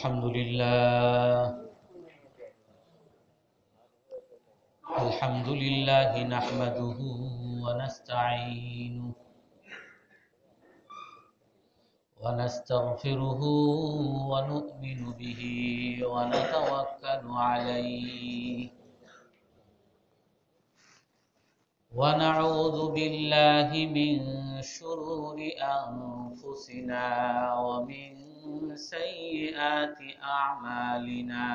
الحمد لله نحمده ونستعينه ونستغفره ونؤمن به ونتوكل عليه ونعوذ بالله من شرور أنفسنا ومن سيئات أعمالنا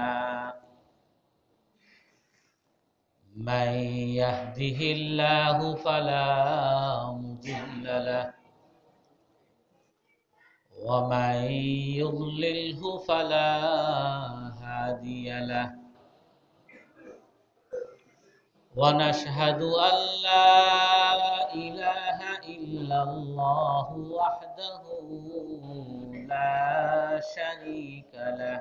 من يهده الله فلا مضل له ومن يضلله فلا هادي له ونشهد أن لا إله إلا الله وحده لا شريك له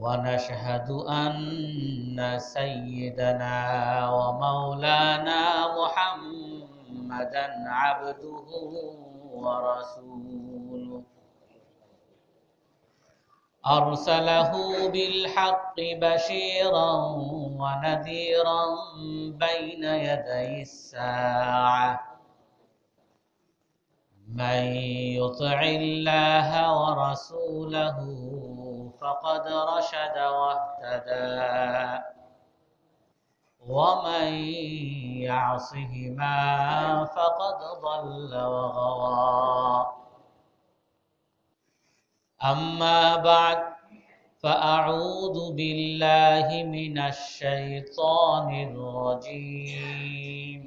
ونشهد أن سيدنا ومولانا محمدا عبده ورسوله أرسله بالحق بشيرا ونذيرا بين يدي الساعة من يطع الله ورسوله فقد رشد واهتدى ومن يعصهما فقد ضل وغوى أما بعد فأعوذ بالله من الشيطان الرجيم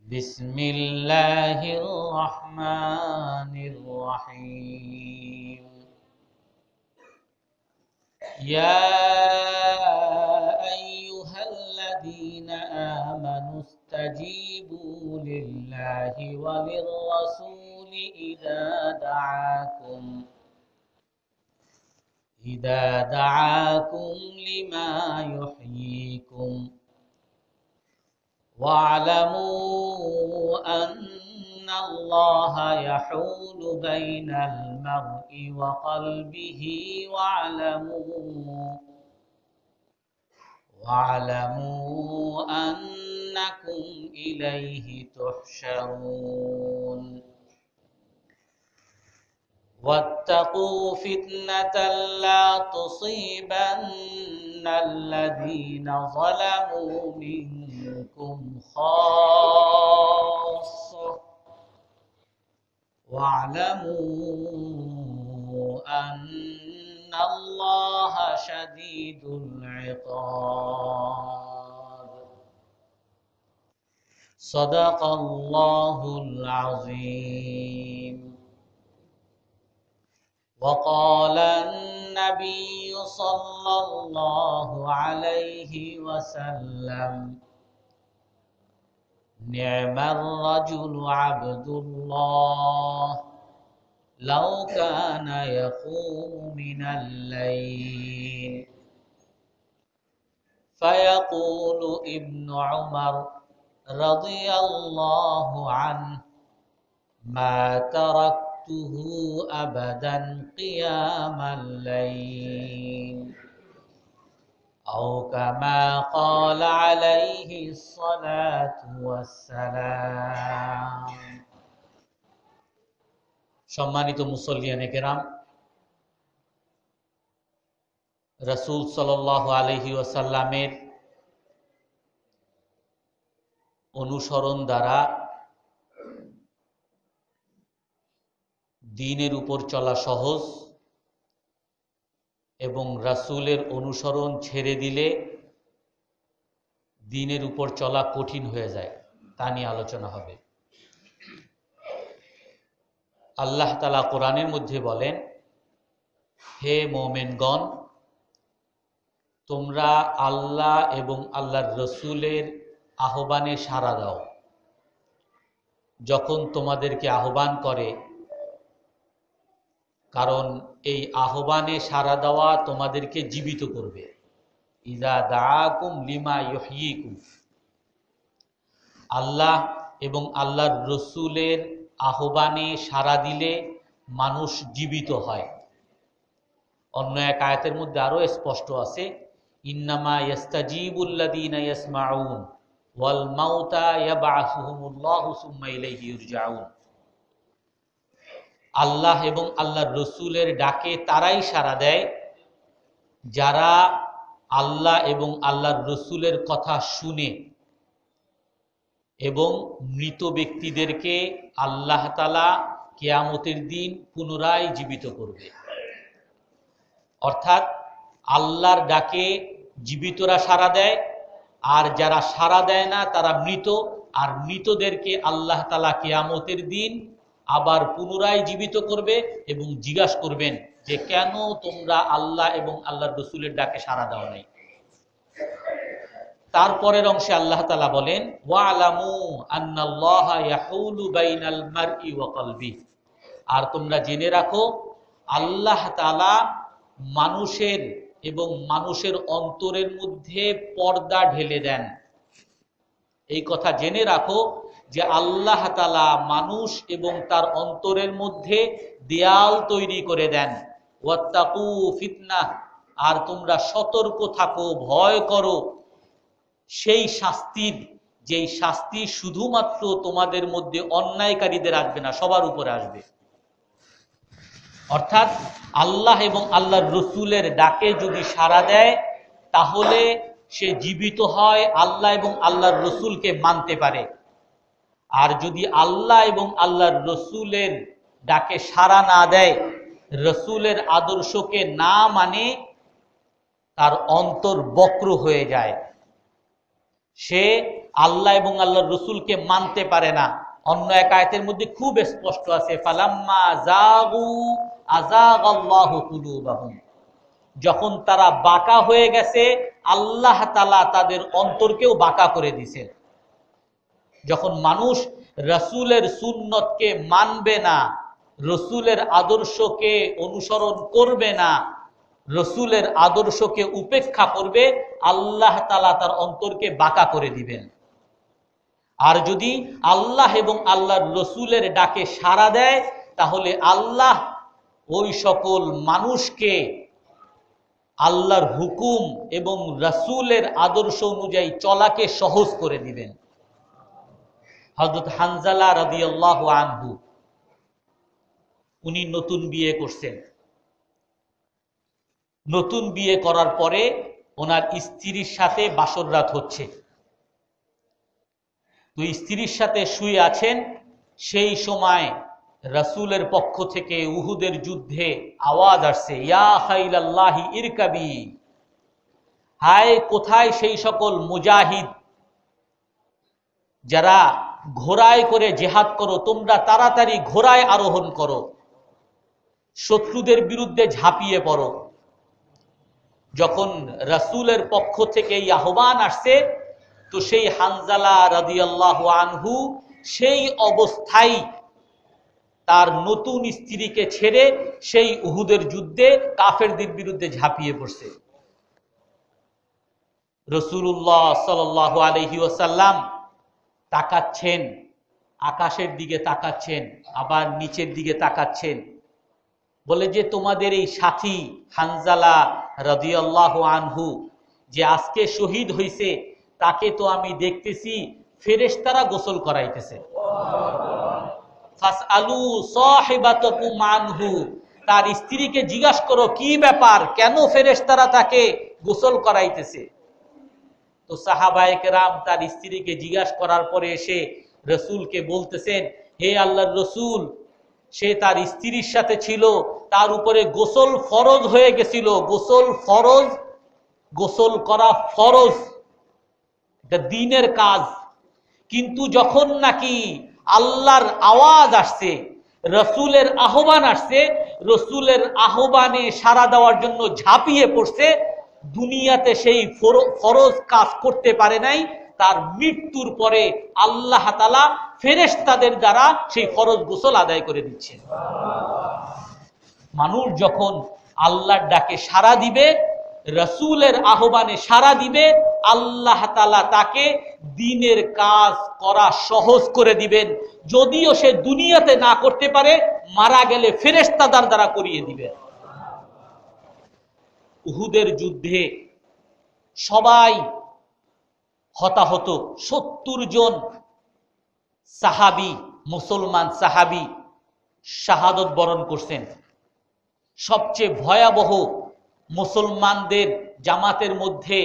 بسم الله الرحمن الرحيم يا أيها الذين آمنوا استجيبوا لله وللرسول إذا دعاكم لما يحييكم واعلموا أن الله يحول بين المرء وقلبه واعلموا أنكم إليه تحشرون واتقوا فتنة لا تصيبن الذين ظلموا منكم خاصة واعلموا أن الله شديد العقاب صدق الله العظيم وقال النبي صلى الله عليه وسلم نعم الرجل عبد الله لو كان يقوم من الليل فيقول ابن عمر رضي الله عنه ما تركته أبدا قيام الليل أو كما قال عليه الصلاة والسلام সম্মানিত মুসল্লিয়ানে কেরাম, রাসূল সাল্লাল্লাহু আলাইহি ওয়াসাল্লামের অনুসরণ দ্বারা দ্বীনের উপর চলা সহজ এবং রাসূলের অনুসরণ ছেড়ে দিলে দ্বীনের উপর চলা কঠিন হয়ে যায়, তা নিয়ে আলোচনা হবে। আল্লাহ তাআলা কোরআনের মধ্যে বলেন, হে মুমিনগণ, তোমরা আল্লাহ এবং আল্লাহর রাসূলের আহ্বানে সাড়া দাও। যখন তোমাদেরকে আহ্বান করে, কারণ এই আহ্বানে সাড়া দেওয়া তোমাদেরকে জীবিত করবে। ইযা দাআকুম লিমা ইউহয়িকুম, আল্লাহ এবং আল্লাহর রসুলের আহ্বানে সাড়া দিলে মানুষ জীবিত হয়। অন্য এক আয়াতের মধ্যে আরো স্পষ্ট আছে, ইন্নামা ইয়াস্তাজিবুল্লাযীনা ইয়াসমাউন ওয়াল মাউতা ইয়াবআসুহুমুল্লাহু সুম্মা ইলাইহি ইরজাউন। আল্লাহ এবং আল্লাহর রসুলের ডাকে তারাই সাড়া দেয় যারা আল্লাহ এবং আল্লাহর রসুলের কথা শুনে এবং মৃত ব্যক্তিদেরকে আল্লাহ তাআলা কিয়ামতের দিন পুনরায় জীবিত করবে। অর্থাৎ আল্লাহর ডাকে জীবিতরা সাড়া দেয়, আর যারা সাড়া দেয় না তারা মৃত, আর মৃতদেরকে আল্লাহ তাআলা কিয়ামতের দিন আবার পুনরায় জীবিত করবে এবং জিজ্ঞাসা করবেন যে কেন তোমরা আল্লাহ এবং আল্লাহর রসুলের ডাকে সাড়া দাও নাই। তারপরের অংশে আল্লাহ তাআলা বলেন, ওয়ালামু আন্নাল্লাহা ইয়াহুলু বাইনাল মারই ওয়া কলবিহি, আর তোমরা জেনে রাখো আল্লাহ তাআলা মানুষের এবং মানুষের অন্তরের মধ্যে পর্দা ঢেলে দেন। এই কথা জেনে রাখো যে আল্লাহ তাআলা মানুষ এবং তার অন্তরের মধ্যে দেয়াল তৈরি করে দেন। ওয়াত্তাকু ফিতনাহ, আর তোমরা সতর্ক থাকো, ভয় করো সেই শাস্তির, যেই শাস্তি শুধুমাত্র তোমাদের মধ্যে অন্যায়কারীদের আসবে না, সবার উপরে আসবে। অর্থাৎ আল্লাহ এবং আল্লাহর রসুলের ডাকে যদি সাড়া দেয় তাহলে সে জীবিত হয়, আল্লাহ এবং আল্লাহর রসুলকে মানতে পারে। আর যদি আল্লাহ এবং আল্লাহর রসুলের ডাকে সাড়া না দেয়, রসুলের আদর্শকে না মানে, তার অন্তর বক্র হয়ে যায়, সে আল্লাহ এবং আল্লাহর রসুলকে মানতে পারে না। অন্য এক আয়াতের মধ্যে খুব স্পষ্ট আছে, ফালাম্মা যাগু আযাগাল্লাহু কুলুবাহুম, যখন তারা বাঁকা হয়ে গেছে আল্লাহ তাআলা তাদের অন্তরকেও বাঁকা করে দিয়েছেন। যখন মানুষ রসুলের সুন্নতকে মানবে না, রসুলের আদর্শকে অনুসরণ করবে না, রসুলের আদর্শকে উপেক্ষা করবে, আল্লাহ তাআলা তার অন্তরকে বাঁকা করে দিবেন। আর যদি আল্লাহ এবং আল্লাহর রসুলের ডাকে সাড়া দেয় তাহলে আল্লাহ ওই সকল মানুষকে আল্লাহর হুকুম এবং রসুলের আদর্শ অনুযায়ী চলাকে সহজ করে দিবেন। হযরত হানজালা রাদিয়াল্লাহু আনহু, উনি নতুন বিয়ে করছেন। নতুন বিয়ে করার পরে ওনার স্ত্রীর সাথে বাসর রাত হচ্ছে। তো স্ত্রীর সাথে শুয়ে আছেন, সেই সময় রাসূলের পক্ষ থেকে উহুদের যুদ্ধে আওয়াজ আসছে, ইয়া খাইলাল্লাহি ইরকাবি, হায় কোথায় সেই সকল মুজাহিদ যারা ঘোড়ায় করে জিহাদ করো, তোমরা তাড়াতাড়ি ঘোড়ায় আরোহণ করো, শত্রুদের বিরুদ্ধে ঝাঁপিয়ে পড়ো। যখন রাসূলের পক্ষ থেকে এই আহ্বান আসছে, তো সেই হানজালা রাদিয়াল্লাহু আনহু সেই অবস্থায় তার নতুন স্ত্রীকে ছেড়ে সেই উহুদের যুদ্ধে কাফেরদের বিরুদ্ধে ঝাঁপিয়ে পড়ছে। রাসূলুল্লাহ সাল্লাল্লাহু আলাইহি ওয়াসাল্লাম তাকাচ্ছেন, আকাশের দিকে তাকাচ্ছেন, আবার নিচের দিকে তাকাচ্ছেন, বলে যে তোমাদের এই সাথী হানজালা রাদিয়াল্লাহু আনহু যে আজকে শহীদ হয়েছে, তাকে তো আমি দেখতেছি ফেরেশতারা গোসল করাইতেছে। ফাসআলু সাহিবাতাকুম আনহু, তার স্ত্রীকে জিজ্ঞাসা করো কি ব্যাপার, কেন ফেরেশতারা তাকে গোসল করাইতেছে। তো সাহাবায়ে কেরাম তার স্ত্রীকে জিজ্ঞাসা করার পরে এসে রাসূলকে বলতেছেন, হে আল্লাহর রাসূল, সে তার স্ত্রীর সাথে ছিল, তার উপরে গোসল ফরজ হয়ে গেছিল। গোসল ফরজ, গোসল করা ফরজ, এটা দ্বীনের কাজ। কিন্তু যখন নাকি আল্লাহর আওয়াজ আসছে, রসুলের আহ্বান আসছে, রসুলের আহ্বানে সাড়া দেওয়ার জন্য ঝাঁপিয়ে পড়ছে, দুনিয়াতে সেই ফরজ কাজ করতে পারে নাই। তার মৃত্যুর পরে আল্লাহ তাআলা ফেরেশতাদের দ্বারা সেই ফরজ গোসল আদায় করে দিচ্ছেন। মানুষ যখন আল্লাহর ডাকে সাড়া দিবে, রাসূলের আহ্বানে সাড়া দিবে, আল্লাহ তাআলা তাকে দ্বীনের কাজ করা সহজ করে দিবেন। যদিও সে দুনিয়াতে না করতে পারে, মারা গেলে ফেরেশতাদের দ্বারা করিয়ে দিবেন। উহুদের যুদ্ধে সবাই হতাহত, ৭০ জন সাহাবী, মুসলমান সাহাবী শাহাদত বরণ করছেন। সবচেয়ে ভয়াবহ মুসলমানদের জামাতের মধ্যে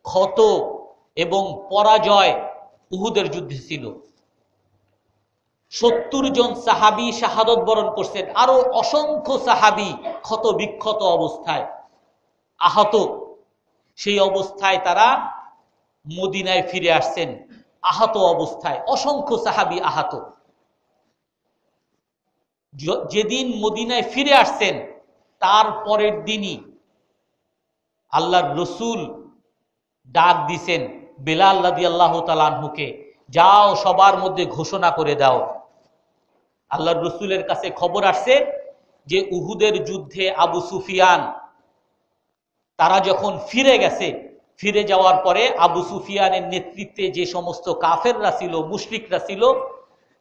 ক্ষত এবং পরাজয় উহুদের যুদ্ধে ছিল। ৭০ জন সাহাবী শাহাদত বরণ করছেন, আরো অসংখ্য সাহাবী ক্ষত বিক্ষত অবস্থায় আহত। সেই অবস্থায় তারা মদিনায় ফিরে আসছেন, আহত অবস্থায়, অসংখ্য সাহাবী আহত। যেদিন মদিনায় ফিরে আসছেন তার পরের দিনই আল্লাহর রসুল ডাক দিছেন বেলাল রাদিয়াল্লাহু তাআলা আনহুকে, যাও সবার মধ্যে ঘোষণা করে দাও। আল্লাহর রসুলের কাছে খবর আসছে যে উহুদের যুদ্ধে আবু সুফিয়ান তারা যখন ফিরে গেছে, ফিরে যাওয়ার পরে আবু সুফিয়ানের নেতৃত্বে যে সমস্ত কাফেররা ছিল, মুশরিকরা ছিল,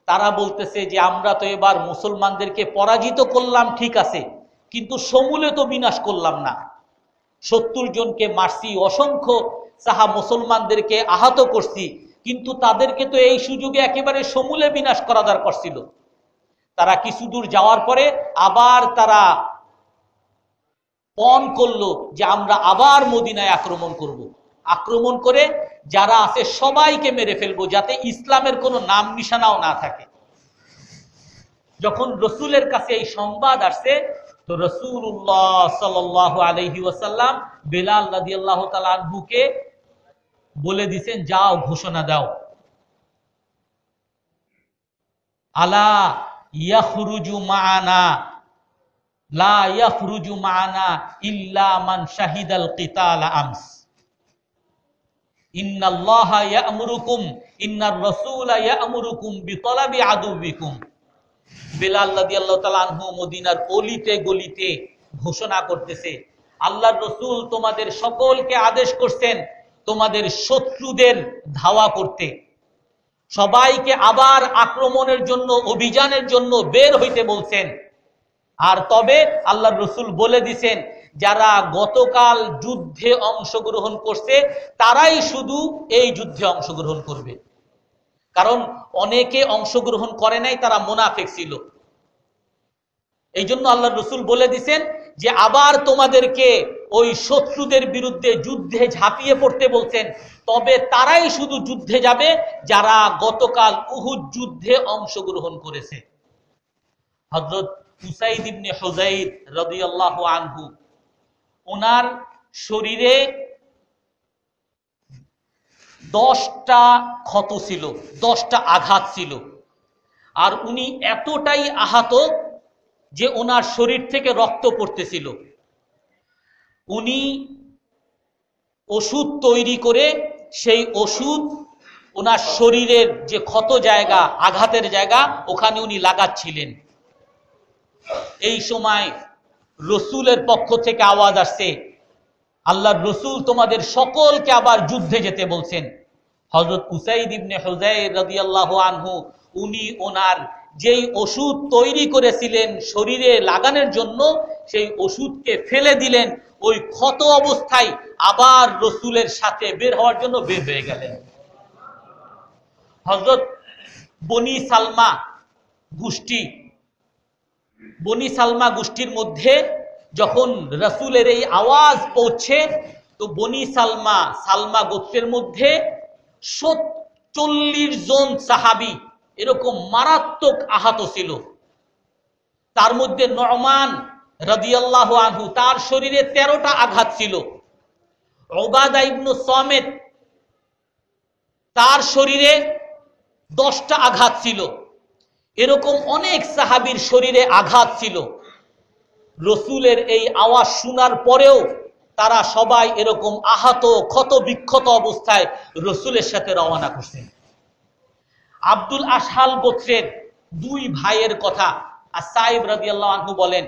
তারা বলতেছে যে আমরা তো এবার মুসলমানদেরকে পরাজিত করলাম, ঠিক আছে, কিন্তু সমূলে তো বিনাশ করলাম না। ৭০ জনকে মারছি, অসংখ্য মুসলমানদেরকে আহত করছি, কিন্তু তাদেরকে তো এই সুযোগে একেবারে সমূলে বিনাশ করা দরকার ছিল। তারা কিছু দূর যাওয়ার পরে আবার তারা পণ করলো যে আমরা আবার মদিনায় আক্রমণ করব। আক্রমণ করে যারা আছে সবাইকে মেরে ফেলবো, যাতে ইসলামের কোনো নাম নিশানাও না থাকে। যখন রসুলের কাছে এই সংবাদ আসছে, তো রাসূলুল্লাহ সাল্লাল্লাহু আলাইহি ওয়াসাল্লাম বেলাল রাদিয়াল্লাহু তাআলা আনহুকে বলে দিয়েছেন, যাও ঘোষণা দাও, আলা ইয়াখরুজু মা'ানা লা ইয়াখরুজু মা'ানা ইল্লা মান শাহিদাল কিতাল আমস, ইন্নাল্লাহা ইয়া'মুরুকুম ইন্নার রাসূলা ইয়া'মুরুকুম বিতলাবি আদুবিকুম। বেলাল রাদিয়াল্লাহু তাআলা আনহু মদিনার অলিতে গলিতে ঘোষণা করতেছে, আল্লাহর রাসূল তোমাদের সকলকে আদেশ করছেন তোমাদের শত্রুদের ধাওয়া করতে, সবাইকে আবার আক্রমণের জন্য, অভিযানের জন্য বের হইতে বলছেন। আর তবে আল্লাহর রাসূল বলে দিছেন, যারা গতকাল যুদ্ধে অংশগ্রহণ করছে তারাই শুধু এই যুদ্ধে অংশগ্রহণ করবে, কারণ অনেকে অংশগ্রহণ করে নাই, তারা মুনাফিক ছিল। এই জন্য আল্লাহর রাসূল বলে দিছেন যে আবার তোমাদেরকে ওই শত্রুদের বিরুদ্ধে যুদ্ধে ঝাঁপিয়ে পড়তে বলছেন, তবে তারাই শুধু যুদ্ধে যাবে যারা গতকাল উহুদ যুদ্ধে অংশগ্রহণ করেছে। হযরত উসাইদ ইবনে হুযাইর রাদিয়াল্লাহু আনহু, ওনার শরীরে 10টা ক্ষত ছিল, 10টা আঘাত ছিল, আর উনি এতটাই আহত যে ওনার শরীর থেকে রক্ত পড়তেছিল। উনি ওষুধ তৈরি করে সেই ওষুধ ওনার শরীরের যে ক্ষত জায়গা, আঘাতের জায়গা, ওখানে উনি লাগাচ্ছিলেন। এই সময় রসুলের পক্ষ থেকে আওয়াজ আসছে, আল্লাহর রসুল তোমাদের সকলকে আবার যুদ্ধে যেতে বলছেন। হযরত উসাইদ ইবনে হুযাইর রাদিয়াল্লাহু আনহু, উনি ওনার যেই ওষুধ তৈরি করেছিলেন শরীরে লাগানোর জন্য, সেই ওষুধকে ফেলে দিলেন, ওই ক্ষত অবস্থায় আবার রসুলের সাথে বের হওয়ার জন্য বের হয়ে গেলেন। হযরত বনি সালমা গোষ্ঠী, বনি সালমা গোষ্ঠীর মধ্যে যখন রাসূলের এই আওয়াজ পৌঁছে, তো বনি সালমা গোত্রের মধ্যে 40 জন সাহাবী এরকম মারাত্মক আহত ছিল। তার মধ্যে নু'মান রাদিয়াল্লাহু আনহু, তার শরীরে 13টা আঘাত ছিল। উবাদা ইবনে সামিত, তার শরীরে 10টা আঘাত ছিল। এরকম অনেক সাহাবীর শরীরে আঘাত ছিল। রসুলের এই আওয়াজ শোনার পরেও তারা সবাই এরকম আহত, ক্ষত বিক্ষত অবস্থায় রসুলের সাথে রওনা করছেন। আব্দুল আশহাল গোত্রের 2 ভাইয়ের কথা আসাইব রাদিয়াল্লাহু আনহু বলেন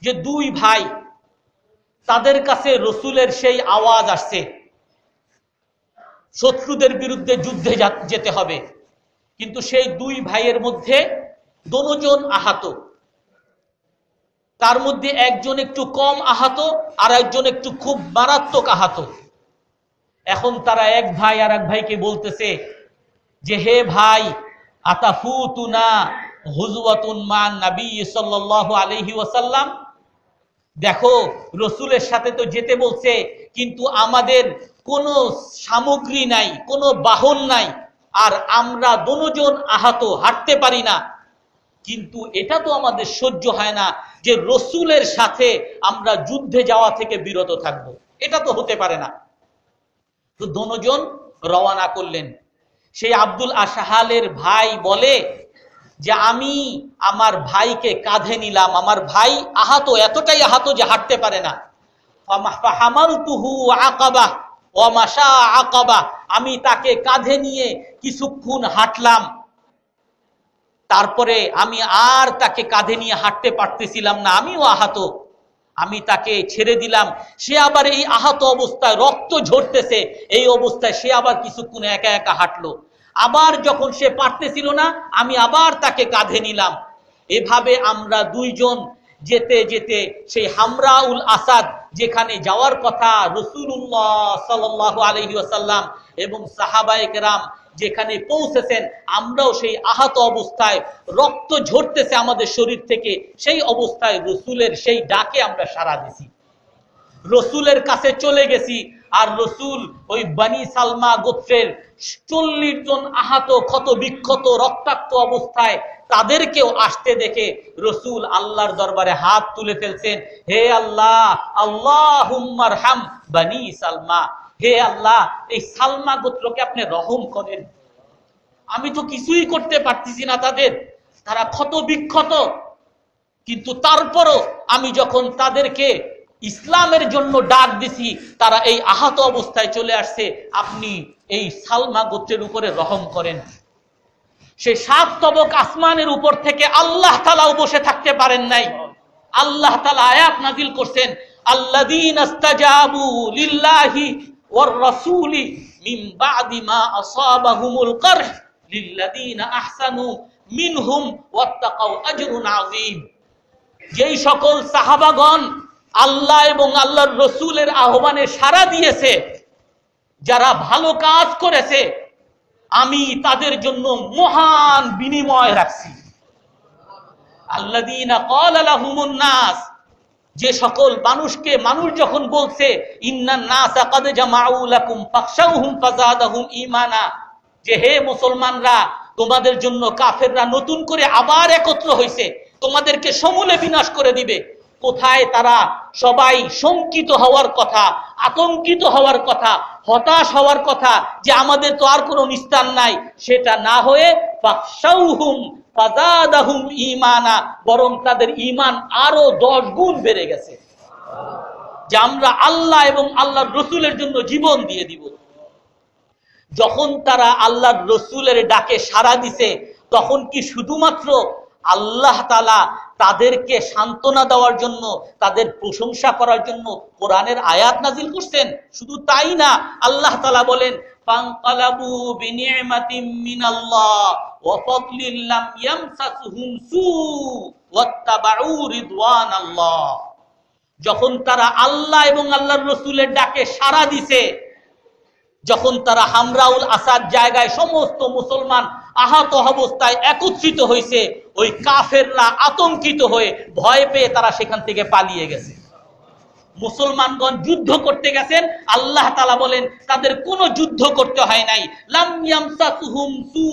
যে 2 ভাই তাদের কাছে রসুলের সেই আওয়াজ আসছে, শত্রুদের বিরুদ্ধে যুদ্ধে যেতে হবে। কিন্তু সেই দুই ভাইয়ের মধ্যে দুজন আহত, তার মধ্যে একজন একটু কম আহত আর একজন একটু খুব মারাত্মক আহত। এখন তারা এক ভাই আর এক ভাইকে বলতেছে যে, হে ভাই, আতাফুতুনা হুজওয়াতুন মান নবী সাল্লাল্লাহু আলাইহি ওয়াসাল্লাম, দেখো রসুলের সাথে তো যেতে বলছে, কিন্তু আমাদের কোনো সামগ্রী নাই, কোনো বাহন নাই, আর আমরা দুজন আহত, হাঁটতে পারি না। কিন্তু এটা তো আমাদের সহ্য হয় না যে রসুলের সাথে আমরা যুদ্ধে যাওয়া থেকে বিরত থাকব, এটা তো হতে পারে না। তো দুজন রওনা করলেন। সেই আব্দুল আশহালের ভাই বলে যে, আমি আমার ভাইকে কাঁধে নিলাম, আমার ভাই আহত, এতটাই আহত যে হাঁটতে পারে না। ফাহামালতুহু আকাবা ওয়া মাশা আকাবা, আমি তাকে কাঁধে নিয়ে কিছুক্ষণ হাঁটলাম, তারপরে আমি আর তাকে কাঁধে নিয়ে হাঁটতে পারতেছিলাম না, আমিও আহত, আমি তাকে ছেড়ে দিলাম। সে আবার এই আহত অবস্থায়, রক্ত ঝরতেছে, এই অবস্থায় সে আবার কিছুক্ষণ একা একা হাঁটলো। আবার যখন সে পারতেছিল না, আমি আবার তাকে কাঁধে নিলাম। এভাবে আমরা দুইজন যেতে যেতে সেই হামরাউল আসাদ, যেখানে যাওয়ার কথা রাসূলুল্লাহ সাল্লাল্লাহু আলাইহি ওয়াসাল্লাম এবং সাহাবায়ে কেরাম যেখানে পৌঁছেছেন, আমরাও সেই আহত অবস্থায়, রক্ত ঝরতেছে আমাদের শরীর থেকে, সেই অবস্থায় রসুলের সেই ডাকে আমরা সাড়া দিছি, রসুলের কাছে চলে গেছি। আর রসুল ওই বনি সালমা গোত্রের 40 জন আহত, ক্ষত বিক্ষত, রক্তাক্ত অবস্থায়, তাদেরকেও আসতে দেখে রসুল আল্লাহর দরবারে হাত তুলে ফেলছেন, হে আল্লাহ, আল্লাহুম্মা আরহাম বনি সালমা, হে আল্লাহ, এই সালমা গোত্রকে আপনি রহম করেন। আমি তো কিছুই করতে পারতেছি না তাদের, তারা ক্ষত বিক্ষত, কিন্তু তারপরও আমি যখন তাদেরকে ইসলামের জন্য ডাক দিছি, তারা এই আহত অবস্থায় চলে আসছে, আপনি এই সালমা গোত্রের উপরে রহম করেন। সে 7 তবক আসমানের উপর থেকে আল্লাহ তাআলাও বসে থাকতে পারেন নাই, আল্লাহ তাআলা আয়াত নাযিল করছেন, আল্লাযীনা ইসতাজাবু লিল্লাহি ওয়ার রাসূলি মিন বাদি মা আসাবাহুমুল কারহ লিল্লাযীনা আহসানু মিনহুম ওয়াত্তাকাউ আজরুন আযীম। যেই সকল সাহাবাগণ আল্লাহ এবং আল্লাহর রসুলের আহ্বানে সাড়া দিয়েছে, যারা ভালো কাজ করেছে, আমি তাদের জন্য মহান বিনিময় রাখছি। আল্লাযীনা ক্বালা লাহুমুন নাস, যে সকল মানুষকে মানুষ যখন বলছে, ইন্নান নাসা ক্বাদ জামাউ লাকুম ফাখশাউহুম ফাযাদাহুম ঈমানা, যে হে মুসলমানরা, তোমাদের জন্য কাফেররা নতুন করে আবার একত্র হয়েছে, তোমাদেরকে সমূলে বিনাশ করে দিবে। কোথায় তারা সবাই শঙ্কিত হওয়ার কথা, আতঙ্কিত হওয়ার কথা, হতাশ হওয়ার কথা, যে আমাদের তো আর কোনো নিস্তার নাই, সেটা না হয়ে ফাখশাউহুম ফাযাদাহুম ঈমানা, বরং তাদের ঈমান আরো 10 গুণ বেড়ে গেছে, যে আমরা আল্লাহ এবং আল্লাহর রসুলের জন্য জীবন দিয়ে দিব। যখন তারা আল্লাহর রসুলের ডাকে সাড়া দিছে, তখন কি শুধুমাত্র আল্লাহ তাআলা তাদেরকে সান্ত্বনা দেওয়ার জন্য, তাদের প্রশংসা করার জন্য কোরআনের আয়াত নাজিল করছেন? শুধু তাই না, আল্লাহ তাআলা বলেন, ফানকালাবু বিনি'মাতিম মিনাল্লাহ ওয়া ফাদলিন লাম ইয়ামসাসহুম সু ওয়াত্তাবাউ রিদওয়ানাল্লাহ। যখন তারা আল্লাহ এবং আল্লাহর রসুলের ডাকে সাড়া দিছে, যখন তারা হামরাউল আসাদ জায়গায় সমস্ত মুসলমান আহত অবস্থায় একত্রিত হয়েছে, ওই কাফেররা আতঙ্কিত হয়ে ভয় পেয়ে তারা সেখান থেকে পালিয়ে গেছে। মুসলমানগণ যুদ্ধ করতে গেছেন, আল্লাহ তাআলা বলেন তাদের কোনো যুদ্ধ করতে হয় নাই, লাম ইয়ামসাসহুম সু,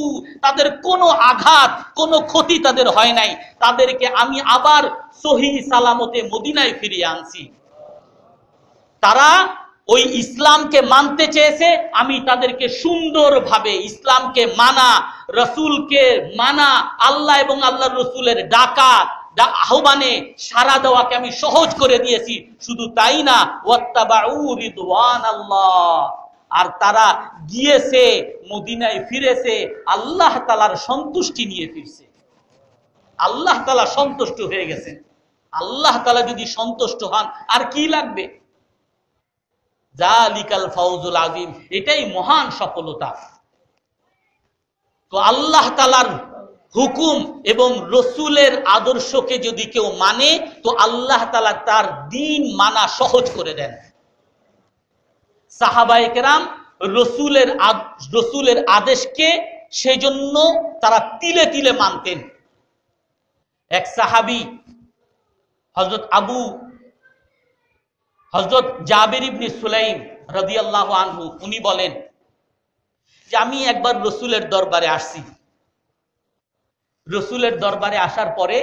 তাদের কোনো আঘাত, কোনো ক্ষতি তাদের হয় নাই, তাদেরকে আমি আবার সহি সালামতে মদিনায় ফিরিয়ে আনছি। তারা ওই ইসলামকে মানতে চেয়েছে, আমি তাদেরকে সুন্দরভাবে ইসলামকে মানা, রসুলকে মানা, আল্লাহ এবং আল্লাহর রসুলের ডাকা আহ্বানে সাড়া দেওয়াকে আমি সহজ করে দিয়েছি। শুধু তাই না, ওয়াত্তাবাউ রিদওয়ানাল্লাহ, আর তারা গিয়েছে, মদিনায় ফিরেছে, আল্লাহ তাআলার সন্তুষ্টি নিয়ে ফিরছে। আল্লাহ তাআলা সন্তুষ্ট হয়ে গেছেন। আল্লাহ তাআলা যদি সন্তুষ্ট হন, আর কি লাগবে? যালিকাল ফাউজুল আযীম, এটাই মহান সফলতা। তো আল্লাহ তাআলার হুকুম এবং রসুলের আদর্শকে যদি কেউ মানে, তো আল্লাহ তাআলা তার দ্বীন মানা সহজ করে দেন। সাহাবায়ে কেরাম রসুলের আদেশকে সেজন্য তারা তিলে তিলে মানতেন। এক সাহাবী হযরত জাবির ইবনে সুলাইম রাদিয়াল্লাহু আনহু, উনি বলেন যে আমি একবার রসুলের দরবারে আসছি। রসুলের দরবারে আসার পরে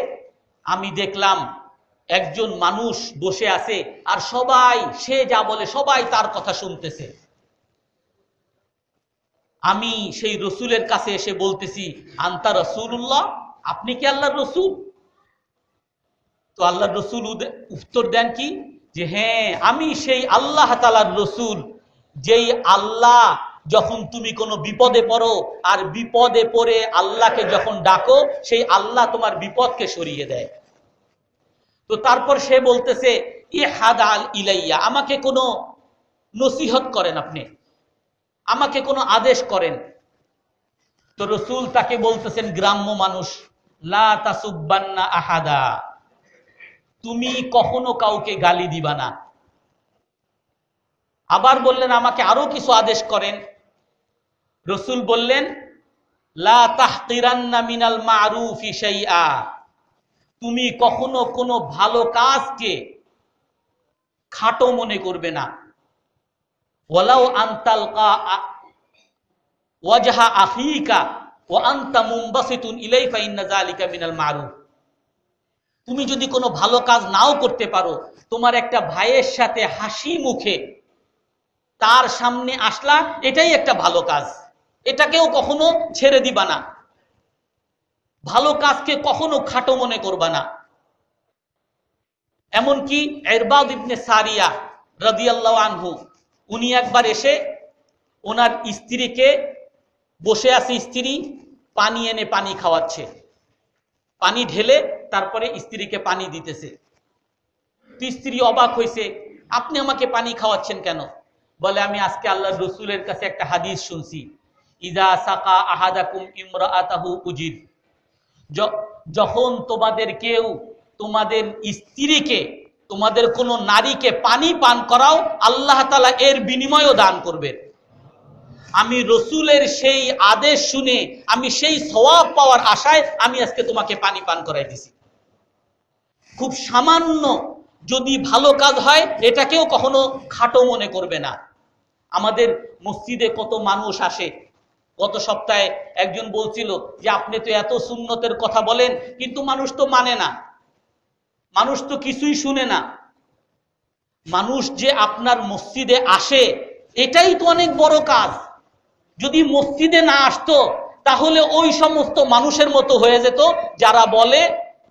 আমি দেখলাম একজন মানুষ বসে আছে, আর সবাই সে যা বলে সবাই তার কথা শুনতেছে। আমি সেই রসুলের কাছে এসে বলতেছি, আনতা রাসূলুল্লাহ, আপনি কি আল্লাহর রসুল? তো আল্লাহর রসুল উত্তর দেন কি, যে হ্যাঁ, আমি সেই আল্লাহ তাআলার রসুল, যেই আল্লাহ যখন তুমি কোনো বিপদে পড়ো আর বিপদে পড়ে আল্লাহকে যখন ডাকো, সেই আল্লাহ তোমার বিপদকে সরিয়ে দেয়। তো তারপর সে বলতেছে, ইহাদাল ইলাইয়া, আমাকে কোনো নসিহত করেন, আপনি আমাকে কোনো আদেশ করেন। তো রসুল তাকে বলতেছেন, গ্রাম্য মানুষ, লা তাসুব্বান্না আহাদা, তুমি কখনো কাউকে গালি দিবা না। আবার বললেন, আমাকে আরো কিছু আদেশ করেন। রসুল বললেন, লা তাহকিরান্না মিনাল মারুফি শাইআ, তুমি কখনো কোনো ভালো কাজকে খাটো মনে করবে না। ওয়ালাউ আনতালকা ওয়াজহা আখিকা ওয়া আনতা মুনবাসিতুন ইলাইহি ফা ইন্না যালিকা মিনাল মারুফ, তুমি যদি কোনো ভালো কাজ নাও করতে পারো, তোমার একটা ভাইয়ের সাথে হাসি মুখে তার সামনে আসলা, এটাই একটা ভালো কাজ, এটাকেও কখনো ছেড়ে দিবা না। ভালো কাজকে কখনো খাটো মনে করবা না। এমনকি ইরবাদ ইবনে সারিয়া রাদিয়াল্লাহু আনহু, উনি একবার এসে ওনার স্ত্রীকে, বসে আছে স্ত্রী, পানি এনে পানি খাওয়াচ্ছে, পানি ঢেলে তারপরে স্ত্রীকে পানি দিতেছে। তো স্ত্রী অবাক হয়েছে, আপনি আমাকে পানি খাওয়াচ্ছেন কেন? বলে, আমি আজকে আল্লাহর রসুলের কাছে একটা হাদিস শুনছি, ইযা সাকা আহাদাকুম ইমরাআতাহু উজির, যখন তোমাদের কেউ তোমাদের স্ত্রীকে, তোমাদের কোনো নারীকে পানি পান করাও, আল্লাহ তাআলা এর বিনিময়ও দান করবেন। আমি রসুলের সেই আদেশ শুনে, আমি সেই সওয়াব পাওয়ার আশায় আমি আজকে তোমাকে পানি পান করাই দিছি। খুব সামান্য যদি ভালো কাজ হয়, এটাকেও কখনো খাটো মনে করবে না। আমাদের মসজিদে কত মানুষ আসে। গত সপ্তাহে একজন বলছিল যে আপনি তো এত সুন্নতের কথা বলেন, কিন্তু মানুষ তো মানে না, মানুষ তো কিছুই শুনে না। মানুষ যে আপনার মসজিদে আসে, এটাই তো অনেক বড় কাজ। যদি মসজিদে না আসতো, তাহলে ওই সমস্ত মানুষের মতো হয়ে যেত যারা বলে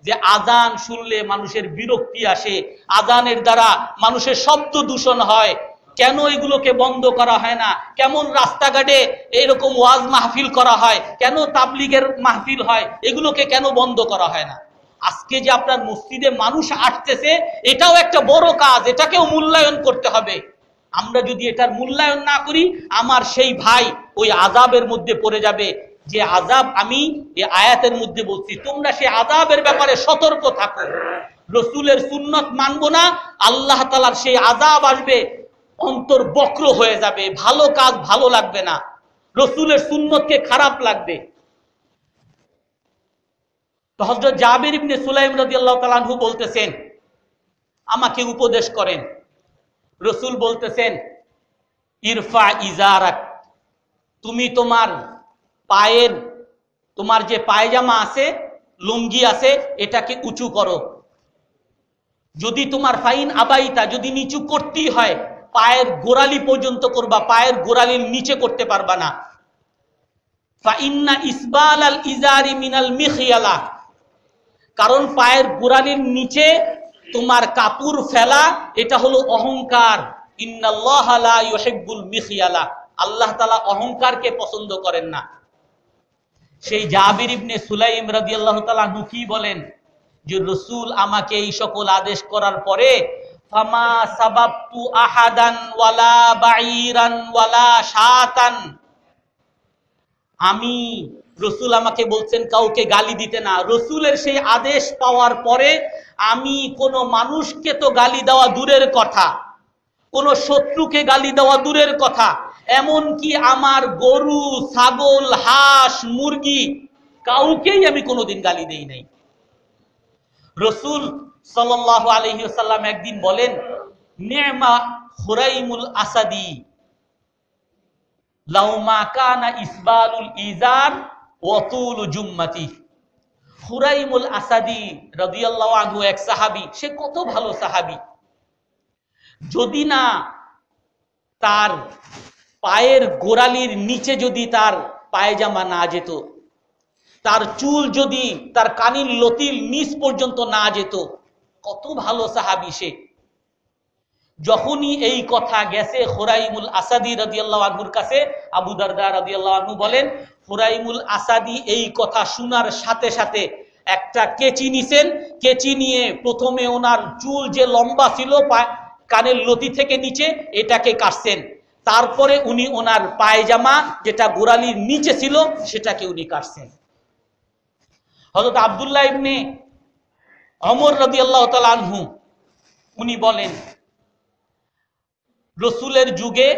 যে আজান শুনলে মানুষের বিরক্তি আসে, আজানের দ্বারা মানুষের শব্দ দূষণ হয়, কেন এগুলোকে বন্ধ করা হয় না? কেমন রাস্তাঘাটে এরকম ওয়াজ মাহফিল করা হয়, কেন তাবলিগের মাহফিল হয়, এগুলোকে কেন বন্ধ করা হয় না? আজকে যে আপনার মসজিদে মানুষ আসতেছে, এটাও একটা বড় কাজ, এটাকেও মূল্যায়ন করতে হবে। আমরা যদি এটার মূল্যায়ন না করি, আমার সেই ভাই ওই আযাবের মধ্যে পড়ে যাবে, যে আযাব আমি এই আয়াতের মধ্যে বলছি। তোমরা সেই আযাবের ব্যাপারে সতর্ক থাকো। রসুলের সুন্নত মানবো না, আল্লাহ তাআলার সেই আযাব আসবে, অন্তর বক্র হয়ে যাবে, ভালো কাজ ভালো লাগবে না, রসুলের সুন্নতকে খারাপ লাগবে। তো হযরত জাবির ইবনে সুলাইম রাদিয়াল্লাহু তাআলা আনহু বলতেছেন, আমাকে উপদেশ করেন। রসুল বলতেছেন, ইরফা ইজারাক, তুমি তোমার পায়ের, তোমার যে পায়জামা আছে, লুঙ্গি আছে, এটাকে উঁচু করো। যদি তোমার ফাইন আবাইতা, যদি নিচু করতেই হয়, পায়ের গোড়ালি পর্যন্ত করবা, পায়ের গোড়ালির নিচে করতে পারবা না। ফাইন্না ইসবাল আল ইজারি মিনাল মিখিয়ালা, কারণ পায়ের গোড়ালির নিচে তোমার কাপড় ফেলা, এটা হলো অহংকার। ইন্নাল্লাহা লা ইউহিব্বুল মিখিয়ালা, আল্লাহ তাআলা অহংকারকে পছন্দ করেন না। সেই জাবির ইবনে সুলাইম রাদিয়াল্লাহু তাআলা আনহু কি বলেন, যে রসুল আমাকে এই সকল আদেশ করার পরে ফামা সাবাবতু আহাদান ওয়ালা বাঈরান ওয়ালা শাতান, আমি রসুল আমাকে বলছেন কাউকে গালি দিতে না। রসুলের সেই আদেশ পাওয়ার পরে আমি কোনো মানুষকে তো গালি দেওয়া দূরের কথা, কোনো শত্রুকে গালি দেওয়া দূরের কথা, এমনকি আমার গরু, ছাগল, হাঁস, মুরগি কাউকেই আমি কোনোদিন গালি দেই নাই। রসুল সাল্লাল্লাহু আলাইহি ওয়াসাল্লাম একদিন বলেন, নি'মা খুরাইমুল আসাদি লাউমা কানা ইসবালুল ইজার ওয়া তুলু জুম্মাতি। খুরাইমুল আসাদি রাদিয়াল্লাহু আনহু এক সাহাবী, সে কত ভালো সাহাবী, যদি না তার পায়ের গোড়ালির নিচে যদি তার পায়জামা না যেত, তার চুল যদি তার কানির লতির নিচ পর্যন্ত না যেত, কত ভালো সাহাবী সে। যখনই এই কথা গেছে খুরাইমুল আসাদি রাদিয়াল্লাহু আনহুর কাছে, আবু দারদা রাদিয়াল্লাহু আনহু বলেন, খুরাইমুল আসাদি এই কথা শোনার সাথে সাথে একটা কেচি নিছেন, কেচি নিয়ে প্রথমে ওনার চুল যে লম্বা ছিল কানের লতি থেকে নিচে, এটাকে কাটছেন। তারপরে উনি ওনার পায়জামা যেটা গোড়ালির নিচে ছিল সেটাকে উনি কাটছেন। হযরত আব্দুল্লাহ ইবনে ওমর রাদিয়াল্লাহু তাআলা আনহু উনি বলেন, রসুলের যুগে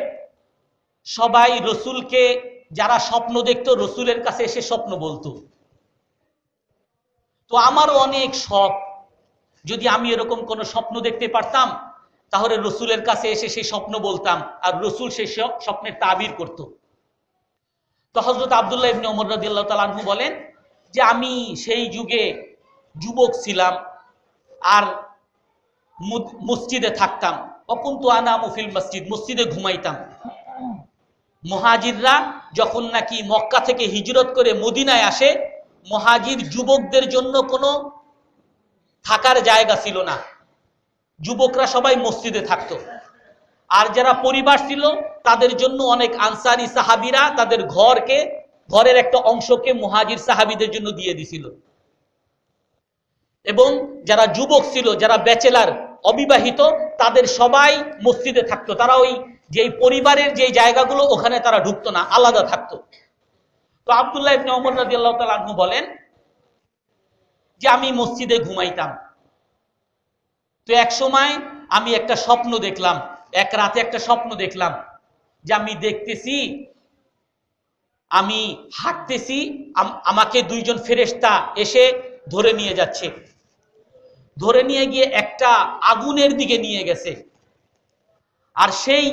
সবাই রসুলকে, যারা স্বপ্ন দেখতো রসুলের কাছে এসে স্বপ্ন বলতো। তো আমারও অনেক শখ, যদি আমি এরকম কোনো স্বপ্ন দেখতে পারতাম তাহলে রসুলের কাছে এসে সেই স্বপ্ন বলতাম, আর রসুল সেই স্বপ্নের তাবির করত। তো হযরত আব্দুল্লাহ ইবনে ওমর রাদিয়াল্লাহু তাআলা আনহু বলেন যে আমি সেই যুগে যুবক ছিলাম আর মসজিদে থাকতাম। অকুন্তু আনামু ফিল মসজিদ, মসজিদে ঘুমাইতাম। মুহাজিররা যখন নাকি মক্কা থেকে হিজরত করে মদিনায় আসে, মুহাজির যুবকদের জন্য কোনো থাকার জায়গা ছিল না, যুবকরা সবাই মসজিদে থাকতো। আর যারা পরিবার ছিল তাদের জন্য অনেক আনসারি সাহাবীরা তাদের ঘরের একটা অংশকে মুহাজির সাহাবীদের জন্য দিয়ে দিছিল। এবং যারা যুবক ছিল, যারা ব্যাচেলার, অবিবাহিত, তাদের সবাই মসজিদে থাকতো। তারা ওই যে পরিবারের যে জায়গাগুলো ওখানে তারা ঢুকতো না, আলাদা থাকতো। তো আব্দুল্লাহ ইবনে ওমর রাদিয়াল্লাহু তাআলা আনহু বলেন যে আমি মসজিদে ঘুমাইতাম। তো এক সময় আমি একটা স্বপ্ন দেখলাম, এক রাতে একটা স্বপ্ন দেখলাম যে আমি দেখতেছি আমি হাঁটতেছি, আমাকে দুইজন ফেরেশতা এসে ধরে নিয়ে যাচ্ছে, ধরে নিয়ে গিয়ে একটা আগুনের দিকে নিয়ে গেছে। আর সেই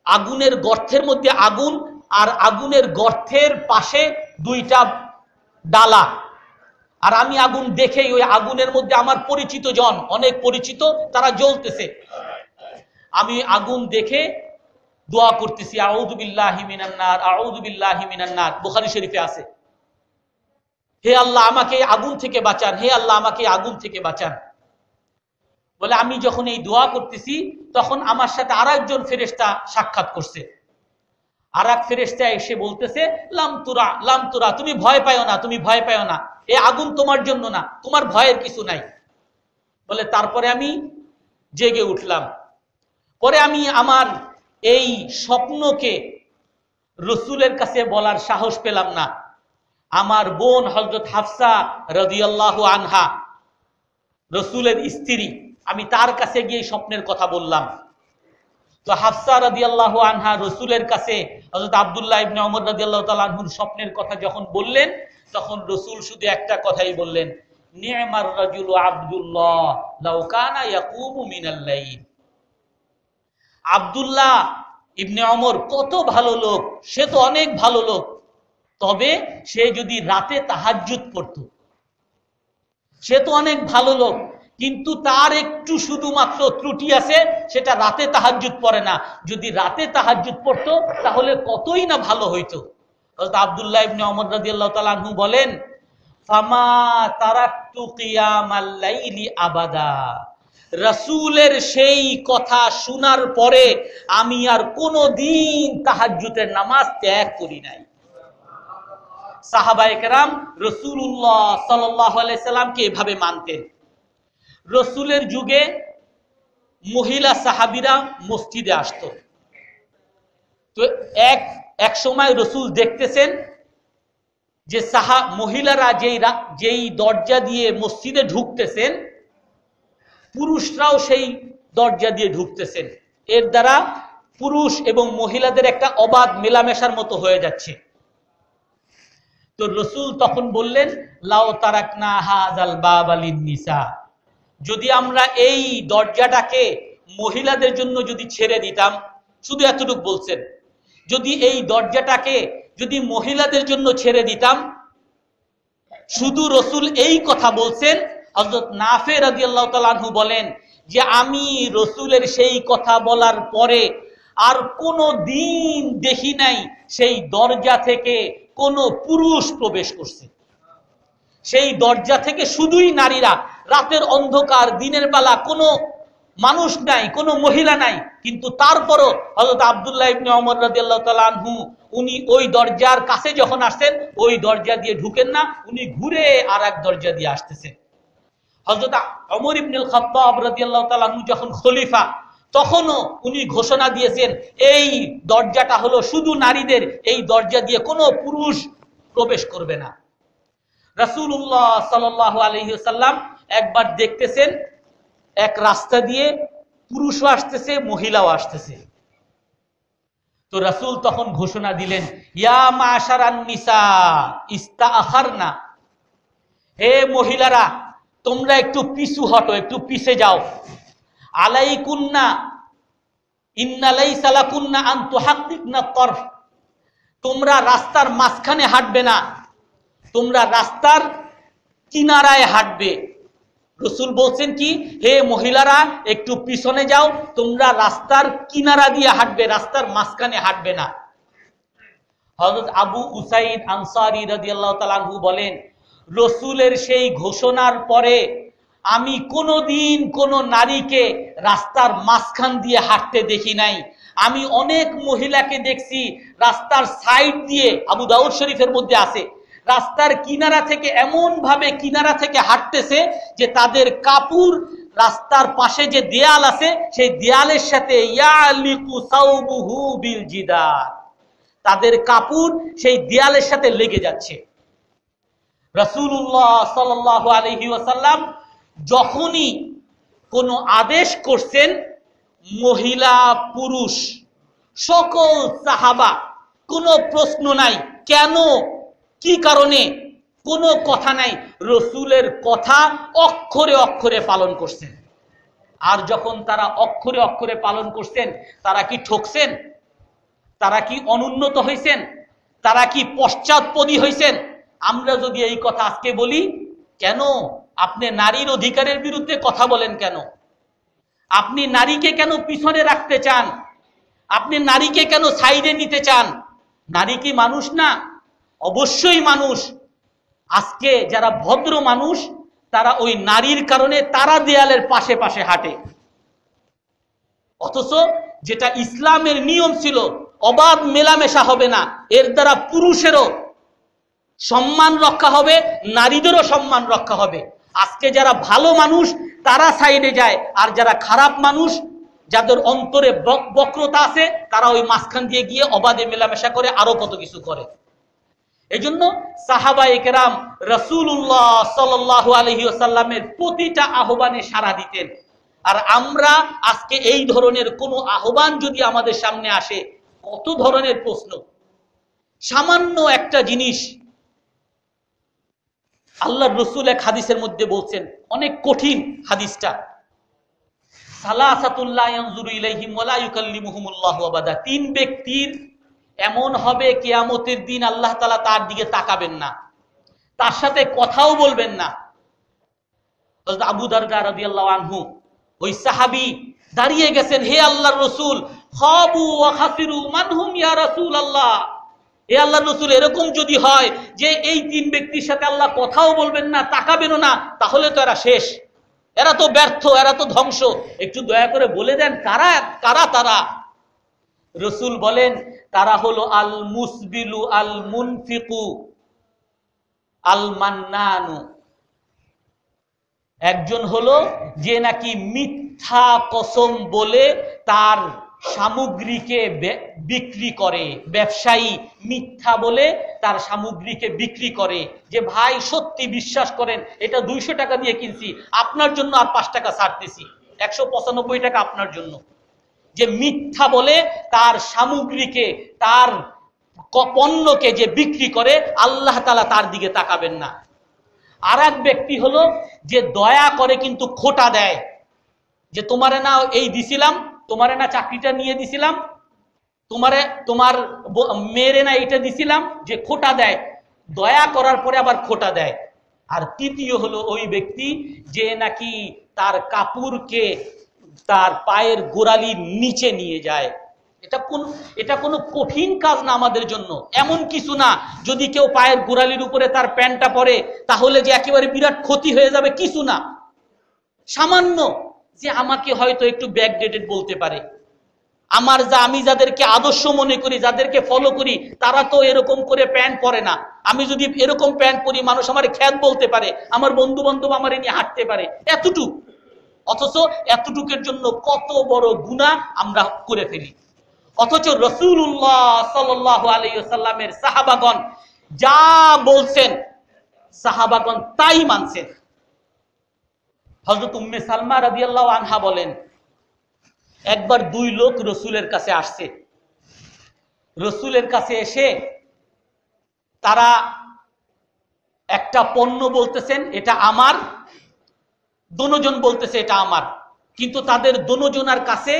আগুনের গর্তের মধ্যে আগুন, আর আগুনের গর্তের পাশে দুইটা ডালা। আর আমি আগুন দেখেই ওই আগুনের মধ্যে আমার পরিচিত জন, অনেক পরিচিত, তারা জ্বলতেছে। আমি আগুন দেখে দোয়া করতেছি, আউযু বিল্লাহি মিনান নার, আউযু বিল্লাহি মিনান নার, বুখারী শরীফে আছে, হে আল্লাহ আমাকে আগুন থেকে বাঁচান, হে আল্লাহ আমাকে আগুন থেকে বাঁচান। বলে আমি যখন এই দোয়া করতেছি তখন আমার সাথে আরেকজন ফেরেশতা সাক্ষাৎ করছে। আর এক ফেরেশতা এসে বলতেছে, লাম তুরা, লাম তুরা, তুমি ভয় পাও না, তুমি ভয় পাও না, এই আগুন তোমার জন্য না, তোমার ভয়ের কিছু নাই। বলে তারপরে আমি জেগে উঠলাম। পরে আমি আমার এই স্বপ্নকে রসুলের কাছে বলার সাহস পেলাম না। আমার বোন হযরত হাফসা রাদিয়াল্লাহু আনহা, রসুলের স্ত্রী, আমি তার কাছে গিয়ে স্বপ্নের কথা বললাম। তো হাফসা রাদিয়াল্লাহু আনহা রসুলের কাছে হযরত আব্দুল্লাহ ইবনে ওমর রাদিয়াল্লাহু তাআলা আনহুর স্বপ্নের কথা যখন বললেন, তখন রসুল শুধু একটা কথাই বললেন, নি'মার রাজুলু আব্দুল্লাহ লাউ কানা ইয়াকুমু মিনাল লাইল। আব্দুল্লাহ ইবনে ওমর কত ভালো লোক, সে তো অনেক ভালো লোক, তবে সে যদি রাতে তাহাজ্জুদ পড়তো। সে তো অনেক ভালো লোক, কিন্তু তার একটু শুধুমাত্র ত্রুটি আছে, সেটা রাতে তাহাজ্জুদ পড়ে না। যদি রাতে তাহাজ্জুদ পড়তো তাহলে কতই না ভালো হইতো। হযরত আব্দুল্লাহ ইবনে ওমর রাদিয়াল্লাহু তাআলা আনহু বলেন, ফামা তারাকতু কিয়ামাল লাইলি আবাদা, রাসূলের সেই কথা শোনার পরে আমি আর কোনোদিন তাহাজ্জুদের নামাজ ত্যাগ করি নাই। সাহাবায়ে কেরাম রাসূলুল্লাহ সাল্লাল্লাহু আলাইহি সাল্লামকে এভাবে মানতেন। রসুলের যুগে মহিলা সাহাবীরা মসজিদে আসতো। তো এক সময় রসুল দেখতেছেন যে মহিলারা যেই দরজা দিয়ে মসজিদে ঢুকতেছেন, পুরুষরাও সেই দরজা দিয়ে ঢুকতেছেন। এর দ্বারা পুরুষ এবং মহিলাদের একটা অবাধ মেলামেশার মতো হয়ে যাচ্ছে। তো রসুল তখন বললেন, লাও তারাকনা হাযাল বাবা লিন-নিসা, যদি আমরা এই দরজাটাকে মহিলাদের জন্য যদি ছেড়ে দিতাম, শুধু এতটুকু বলছেন, যদি এই দরজাটাকে যদি মহিলাদের জন্য ছেড়ে দিতাম। শুধু রসুল এই কথা বলছেন। হযরত নাফে রাদিয়াল্লাহু তাআলা আনহু বলেন যে আমি রসুলের সেই কথা বলার পরে আর কোনো দিন দেখি নাই সেই দরজা থেকে কোনো পুরুষ প্রবেশ করছে। সেই দরজা থেকে শুধুই নারীরা, রাতের অন্ধকার, দিনের বেলা কোনো মানুষ নাই, কোনো মহিলা নাই, কিন্তু তারপরও হযরত আব্দুল্লাহ ইবনে ওমর রাদিয়াল্লাহু তাআলা আনহু উনি ওই দরজার কাছে যখন আসছেন, ওই দরজা দিয়ে ঢুকেন না, উনি ঘুরে আর এক দরজা দিয়ে আসতেছেন। হযরত ওমর ইবনুল খাত্তাব রাদিয়াল্লাহু তাআলা আনহু যখন খলিফা, তখনও উনি ঘোষণা দিয়েছেন এই দরজাটা হলো শুধু নারীদের, এই দরজা দিয়ে কোনো পুরুষ প্রবেশ করবে না। রাসূলুল্লাহ সাল্লাল্লাহু আলাইহি ওয়াসাল্লাম একবার দেখতেছেন এক রাস্তা দিয়ে পুরুষও আসতেছে, মহিলাও আসতেছে। তো রাসূল তখন ঘোষণা দিলেন, ইয়া মাশারান নিসা ইস্তাআখারনা, হে মহিলারা তোমরা একটু পিছু হটো, একটু পিছে যাও। আলাইকুন্না ইন্না লাইসা লাকুন্না আন তুহাক্কিকনা তরফ, তোমরা রাস্তার মাঝখানে হাঁটবে না, তোমরা রাস্তার কিনারায় হাঁটবে। রসুল বলছেন কি, হে মহিলারা একটু পিছনে যাও, তোমরা রাস্তার কিনারা দিয়ে হাঁটবে, রাস্তার মাঝখানে হাঁটবে না। হযরত আবু উসাইদ আনসারী রাদিয়াল্লাহু তাআলা আনহু বলেন, রসুলের সেই ঘোষণার পরে আমি কোনোদিন কোনো নারীকে রাস্তার মাঝখান দিয়ে হাঁটতে দেখি নাই। আমি অনেক মহিলাকে দেখছি রাস্তার সাইড দিয়ে, আবু দাউদ শরীফের মধ্যে আছে, রাস্তার কিনারা থেকে এমন ভাবে কিনারা থেকে হাঁটতেছে যে তাদের কাপড় রাস্তার পাশে যে দেয়াল আছে সেই দেয়ালের সাথে ইয়ালিকু সাওবুহু বিল জিদার, তাদের কাপড় সেই দেয়ালের সাথে লেগে যাচ্ছে। রাসূলুল্লাহ সাল্লাল্লাহু আলাইহি ওয়াসাল্লাম যখনই কোনো আদেশ করছেন, মহিলা পুরুষ সকল সাহাবা, কোনো প্রশ্ন নাই, কেন কি কারণে, কোনো কথা নাই, রসুলের কথা অক্ষরে অক্ষরে পালন করছেন। আর যখন তারা অক্ষরে অক্ষরে পালন করছেন, তারা কি ঠকছেন? তারা কি অনুন্নত হয়েছেন? তারা কি পশ্চাৎপদী হয়েছেন? আমরা যদি এই কথা আজকে বলি, কেন আপনি নারীর অধিকারের বিরুদ্ধে কথা বলেন, কেন আপনি নারীকে কেন পিছনে রাখতে চান, আপনি নারীকে কেন সাইডে নিতে চান? নারী কি মানুষ না? অবশ্যই মানুষ। আজকে যারা ভদ্র মানুষ তারা ওই নারীর কারণে তারা দেয়ালের পাশে পাশে হাঁটে, অথচ যেটা ইসলামের নিয়ম ছিল অবাধ মেলামেশা হবে না, এর দ্বারা পুরুষেরও সম্মান রক্ষা হবে, নারীদেরও সম্মান রক্ষা হবে। আজকে যারা ভালো মানুষ তারা সাইডে যায়, আর যারা খারাপ মানুষ, যাদের অন্তরে বক্রতা আছে, তারা ওই মাঝখান দিয়ে গিয়ে অবাধে মেলামেশা করে, আরো কত কিছু করে। এই জন্য সাহাবায়ে কেরাম রাসূলুল্লাহ সাল্লাল্লাহু আলাইহি ওয়াসাল্লামের প্রতিটা আহ্বানে সাড়া দিতেন। আর আমরা আজকে এই ধরনের কোনো আহ্বান যদি আমাদের সামনে আসে, কত ধরনের প্রশ্ন। সামান্য একটা জিনিস আল্লাহর রাসূল এক হাদিসের মধ্যে বলছেন, অনেক কঠিন হাদিসটা, সালাসাতুল লা ইয়ানজুরু ইলাইহিম ওয়া লা ইউকাল্লিমুহুমুল্লাহু আবাদা, তিন ব্যক্তির এমন হবে কিয়ামতের দিন আল্লাহ তাআলা তার দিকে তাকাবেন না, তার সাথে কথাও বলবেন না। হযরত আবু দারদা রাদিয়াল্লাহু আনহু, ওই সাহাবী দাঁড়িয়ে গেছেন, হে আল্লাহর রাসূল, খাবু ওয়া খাসিরু মানহুম ইয়া রাসূলুল্লাহ, হে আল্লাহর রাসূল, এরকম যদি হয় যে এই তিন ব্যক্তির সাথে আল্লাহ কথাও বলবেন না, তাকাবেনও না, তাহলে তো এরা শেষ, এরা তো ব্যর্থ, এরা তো ধ্বংস। একটু দয়া করে বলে দেন কারা কারা তারা। রাসূল বলেন, তারা হলো আল মুসবিলু আল মুনফিকু আল মান্নানু। একজন হলো যে নাকি মিথ্যা কসম বলে তার সামগ্রীকে বিক্রি করে। ব্যবসায়ী মিথ্যা বলে তার সামগ্রীকে বিক্রি করে, যে ভাই সত্যি বিশ্বাস করেন এটা 200 টাকা দিয়ে কিনছি, আপনার জন্য আর 5 টাকা ছাড়তেছি, 195 টাকা আপনার জন্য। যে মিথ্যা বলে তার সামগ্রীকে, তার পণ্যকে যে বিক্রি করে, আল্লাহ তাআলা তার দিকে তাকাবেন না। আর এক ব্যক্তি হলো যে দয়া করে কিন্তু খোটা দেয়, যে তোমারে না এই দিছিলাম, তোমারে না চাকরিটা নিয়ে দিছিলাম, তোমার মেয়েরে না এটা দিছিলাম, যে খোটা দেয়, দয়া করার পরে আবার খোটা দেয়। আর তৃতীয় হলো ওই ব্যক্তি যে নাকি তার কাপড়কে তার পায়ের গোড়ালির নিচে নিয়ে যায়। এটা কোনো কঠিন কাজ না আমাদের জন্য, এমন কিছু না যদি কেউ পায়ের গোড়ালির উপরে তার প্যান্টটা পরে তাহলে যে একেবারে বিরাট ক্ষতি হয়ে যাবে, কিছু না, সামান্য। যে আমাকে হয়তো একটু ব্যাকডেটেড বলতে পারে, আমি যাদেরকে আদর্শ মনে করি, যাদেরকে ফলো করি, তারা তো এরকম করে প্যান্ট পরে না। আমি যদি এরকম প্যান্ট পরি, মানুষ আমার খ্যাত বলতে পারে, আমার বন্ধু বান্ধব আমার নিয়ে হাঁটতে পারে, এতটুক। অথচ এতটুকের জন্য কত বড় গুনাহ আমরা করে ফেলি। অথচ রাসূলুল্লাহ সাল্লাল্লাহু আলাইহি ওয়াসাল্লামের সাহাবাগণ যা বলছেন, সাহাবাগণ তাই মানছেন। হযরত উম্মে সালমা রাদিয়াল্লাহু আনহা বলেন, একবার 2 লোক রসুলের কাছে আসছে। রসুলের কাছে এসে তারা একটা পণ্য বলতেছেন এটা আমার, দুজন বলতেছে এটা আমার, কিন্তু তাদের দুজনের কাছে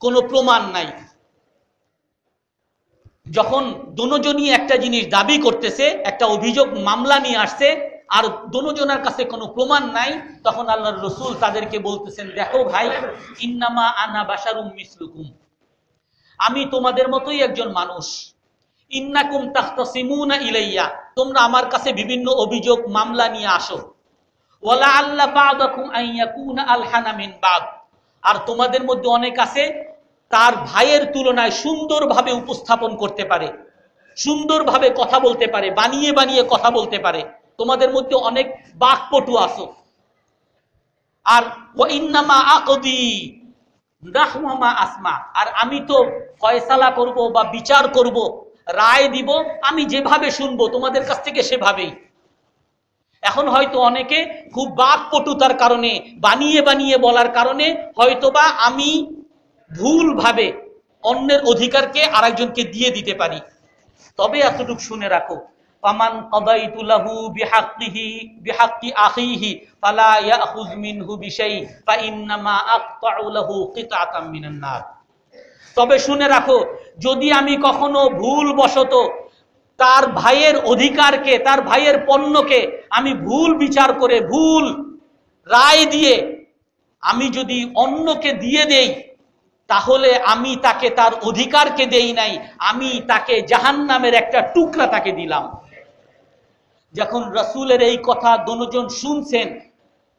কোনো প্রমাণ নাই। যখন দুজনই একটা জিনিস দাবি করতেছে, একটা অভিযোগ মামলা নিয়ে আসছে, আর দুজনের কাছে কোনো প্রমাণ নাই, তখন আল্লাহর রাসূল তাদেরকে বলতেছেন, দেখো ভাই, ইন্নামা আনা বাশারুম মিসলুকুম, আমি তোমাদের মতোই একজন মানুষ। ইন্নাকুম তাখতাসিমুনা ইলাইয়া, তোমরা আমার কাছে বিভিন্ন অভিযোগ মামলা নিয়ে আসো। ওয়ালা আল্লা বা'দাকুম আন ইয়াকুনা আলহানা মিন বা'দ, আর তোমাদের মধ্যে অনেক আছে তার ভাইয়ের তুলনায় সুন্দরভাবে উপস্থাপন করতে পারে, সুন্দরভাবে কথা বলতে পারে, বানিয়ে বানিয়ে কথা বলতে পারে। তোমাদের মধ্যে অনেক বাকপটু আছো। আর ওয়া ইন্নামা আকদি নাহওয়া মা আসমা, আর আমি তো ফয়সালা করব বা বিচার করব, রায় দিব, আমি যেভাবে শুনবো তোমাদের কাছ থেকে সেভাবেই। এখন হয়তো অনেকে খুব বাকপটুতার কারণে, বানিয়ে বানিয়ে বলার কারণে হয়তোবা আমি ভুলভাবে অন্যের অধিকারকে আরেকজনকে দিয়ে দিতে পারি। তবে এতটুকু শুনে রাখো, ফামান কাদাইতু লাহু বিহাক্কি আখিহি ফালা ইয়াখুয মিনহু বিশাই ফা ইন্নামা আকতাউ লাহু কিতাতাম মিনান নার। তবে শুনে রাখো, যদি আমি কখনো ভুলবশত তার ভাইয়ের অধিকারকে, তার ভাইয়ের পণ্যকে আমি ভুল বিচার করে, ভুল রায় দিয়ে আমি যদি অন্যকে দিয়ে দেই, তাহলে আমি তাকে তার অধিকারকে দেই নাই, আমি তাকে জাহান্নামের একটা টুকরা তাকে দিলাম। যখন রাসূলের এই কথা দুজন শুনছেন,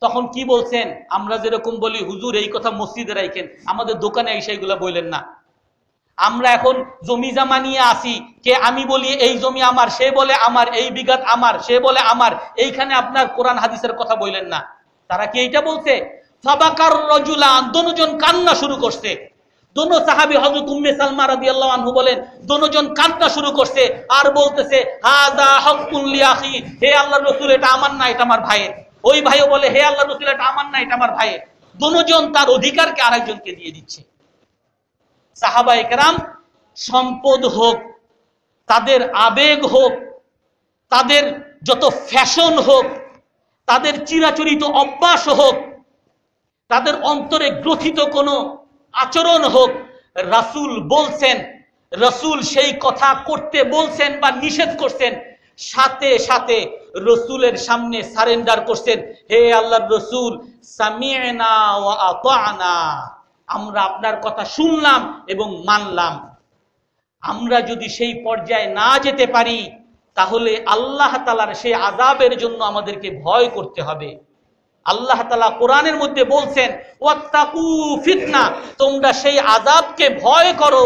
তখন কি বলছেন? আমরা যেরকম বলি, হুজুর এই কথা মসজিদে রাখেন, আমাদের দোকানে এই সেইগুলো বললেন না। আমরা এখন জমি জামা নিয়ে আসি, কে আমি বলি এই জমি আমার, সে বলে আমার, এই বিঘাত আমার, সে বলে আমার, এইখানে আপনার কোরআন হাদিসের কথা বললেন না। তারা কি এইটা বলছে? ফাবাকার রাজুলান, দুজন কান্না শুরু করছে। দোনো সাহাবী হযরত উম্মে সালমা রাদিয়াল্লাহু আনহু বলেন, দুজন কান্না শুরু করছে আর বলতেছে, হাযা হাক্কুন লি আখি, হে আল্লাহর রাসূল এটা আমার না, এটা আমার ভাইয়ের। ওই ভাইও বলে, হে আল্লাহর রাসূল এটা আমার না, এটা আমার ভাইয়ের। দুজন তার অধিকারকে আরেকজনকে দিয়ে দিচ্ছে। সাহাবায়ে কেরাম সম্পদ হোক, তাদের আবেগ হোক, তাদের যত ফ্যাশন হোক, তাদের চিরাচরিত অভ্যাস হোক, তাদের অন্তরে গ্রথিত কোনো আচরণ হোক, রাসূল বলছেন, রাসূল সেই কথা করতে বলছেন বা নিষেধ করছেন, সাথে সাথে রাসূলের সামনে সারেন্ডার করছেন, হে আল্লাহর রাসূল, সামি'না ওয়া আতা'না, আমরা আপনার কথা শুনলাম এবং মানলাম। আমরা যদি সেই পর্যায়ে না যেতে পারি, তাহলে আল্লাহ তাআলার সেই আযাবের জন্য আমাদেরকে ভয় করতে হবে। আল্লাহ তাআলা কোরআনের মধ্যে বলছেন, ওয়াত্তাকু ফিতনা, তোমরা সেই আযাবকে ভয় করো।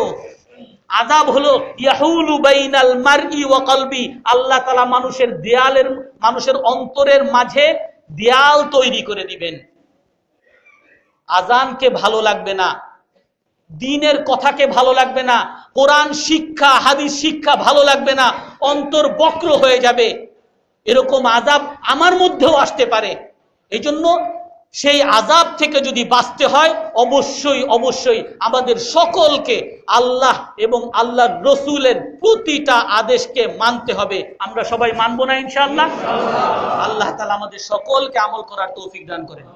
আযাব হলো ইয়াহুলু বাইনাল মারই ওয়া কলবি, আল্লাহ তাআলা মানুষের অন্তরের মাঝে দেয়াল তৈরি করে দিবেন। আজানকে ভালো লাগবে না, দ্বীনের কথাকে ভালো লাগবে না, কোরআন শিক্ষা হাদিস শিক্ষা ভালো লাগবে না, অন্তর বক্র হয়ে যাবে। এরকম আযাব আমার মধ্যেও আসতে পারে। এজন্য সেই আযাব থেকে যদি বাঁচতে হয় অবশ্যই অবশ্যই আমাদের সকলকে আল্লাহ এবং আল্লাহর রসুলের প্রতিটা আদেশকে মানতে হবে। আমরা সবাই মানবো না ইনশাআল্লাহ? আল্লাহ তাআলা আমাদের সকলকে আমল করার তৌফিক দান করেন।